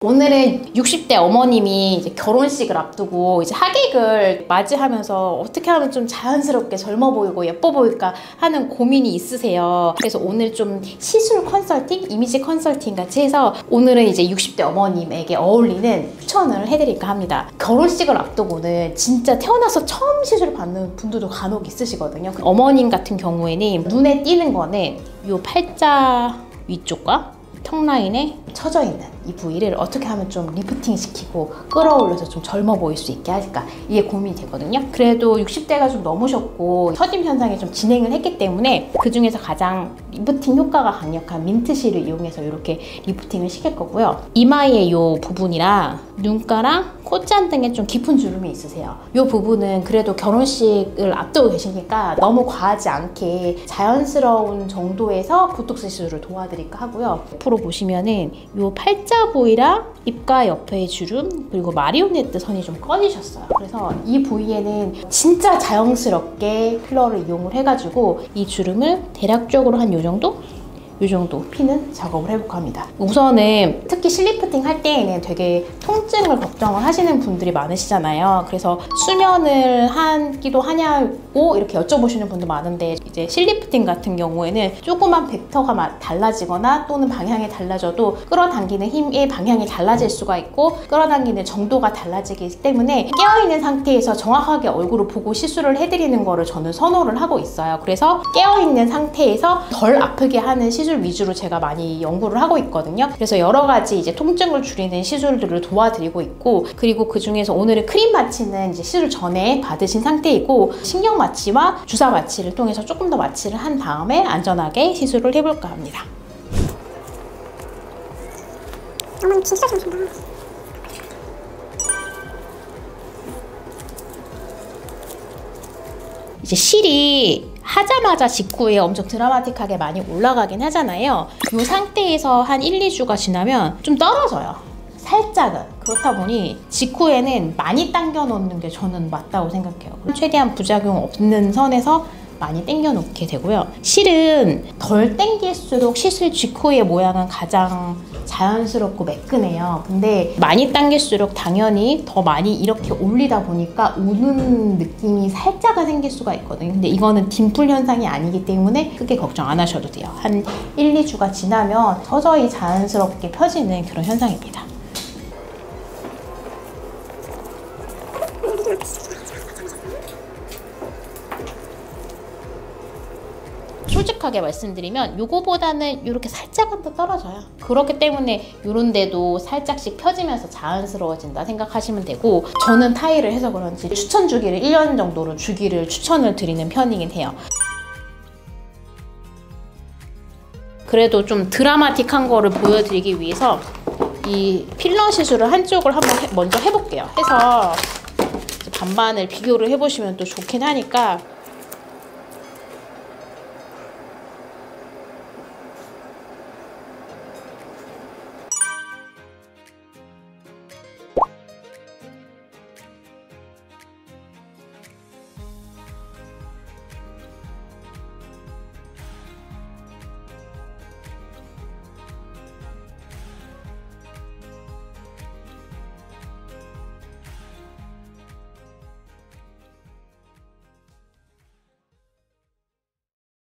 오늘은 60대 어머님이 이제 결혼식을 앞두고 이제 하객을 맞이하면서 어떻게 하면 좀 자연스럽게 젊어 보이고 예뻐 보일까 하는 고민이 있으세요. 그래서 오늘 좀 시술 컨설팅, 이미지 컨설팅 같이 해서 오늘은 이제 60대 어머님에게 어울리는 추천을 해드릴까 합니다. 결혼식을 앞두고는 진짜 태어나서 처음 시술을 받는 분들도 간혹 있으시거든요. 어머님 같은 경우에는 눈에 띄는 거는 이 팔자 위쪽과 턱 라인에 처져 있는 이 부위를 어떻게 하면 좀 리프팅 시키고 끌어올려서 좀 젊어 보일 수 있게 할까, 이게 고민이 되거든요. 그래도 60대가 좀 넘으셨고 처짐 현상이 좀 진행을 했기 때문에 그 중에서 가장 리프팅 효과가 강력한 민트실을 이용해서 이렇게 리프팅을 시킬 거고요. 이마의 이 부분이랑 눈가랑 콧잔 등에 좀 깊은 주름이 있으세요. 이 부분은 그래도 결혼식을 앞두고 계시니까 너무 과하지 않게 자연스러운 정도에서 보톡스 시술을 도와드릴까 하고요. 앞으로 보시면은 이 팔자 부위랑 입가 옆의 주름, 그리고 마리오네트 선이 좀 꺼지셨어요. 그래서 이 부위에는 진짜 자연스럽게 필러를 이용을 해가지고 이 주름을 대략적으로 한 이 정도 피는 작업을 해볼까 합니다. 우선은 특히 실리프팅 할 때에는 되게 통증을 걱정을 하시는 분들이 많으시잖아요. 그래서 수면을 하기도 하냐고 이렇게 여쭤보시는 분도 많은데, 이제 실리프팅 같은 경우에는 조그만 벡터가 달라지거나 또는 방향이 달라져도 끌어당기는 힘의 방향이 달라질 수가 있고 끌어당기는 정도가 달라지기 때문에 깨어있는 상태에서 정확하게 얼굴을 보고 시술을 해드리는 거를 저는 선호를 하고 있어요. 그래서 깨어있는 상태에서 덜 아프게 하는 시술 위주로 제가 많이 연구를 하고 있거든요. 그래서 여러 가지 이제 통증을 줄이는 시술들을 도와드리고 있고, 그리고 그 중에서 오늘은 크림 마취는 이제 시술 전에 받으신 상태이고 신경 마취와 주사 마취를 통해서 조금 더 마취를 한 다음에 안전하게 시술을 해볼까 합니다. 어머니 진짜 좋으신다. 이제 실이 하자마자 직후에 엄청 드라마틱하게 많이 올라가긴 하잖아요. 이 상태에서 한 1, 2주가 지나면 좀 떨어져요. 살짝은. 그렇다 보니 직후에는 많이 당겨 놓는 게 저는 맞다고 생각해요. 최대한 부작용 없는 선에서 많이 당겨 놓게 되고요. 실은 덜 당길수록 시술 직후의 모양은 가장 자연스럽고 매끈해요. 근데 많이 당길수록 당연히 더 많이 이렇게 올리다 보니까 우는 느낌이 살짝은 생길 수가 있거든요. 근데 이거는 딤플 현상이 아니기 때문에 크게 걱정 안 하셔도 돼요. 한 1, 2주가 지나면 서서히 자연스럽게 펴지는 그런 현상입니다. 솔직하게 말씀드리면 요거보다는 이렇게 살짝은 더 떨어져요. 그렇기 때문에 이런 데도 살짝씩 펴지면서 자연스러워진다 생각하시면 되고, 저는 타일을 해서 그런지 추천 주기를 1년 정도로 주기를 추천을 드리는 편이긴 해요. 그래도 좀 드라마틱한 거를 보여드리기 위해서 이 필러 시술을 한쪽을 한번 먼저 해볼게요. 해서 반반을 비교를 해보시면 또 좋긴 하니까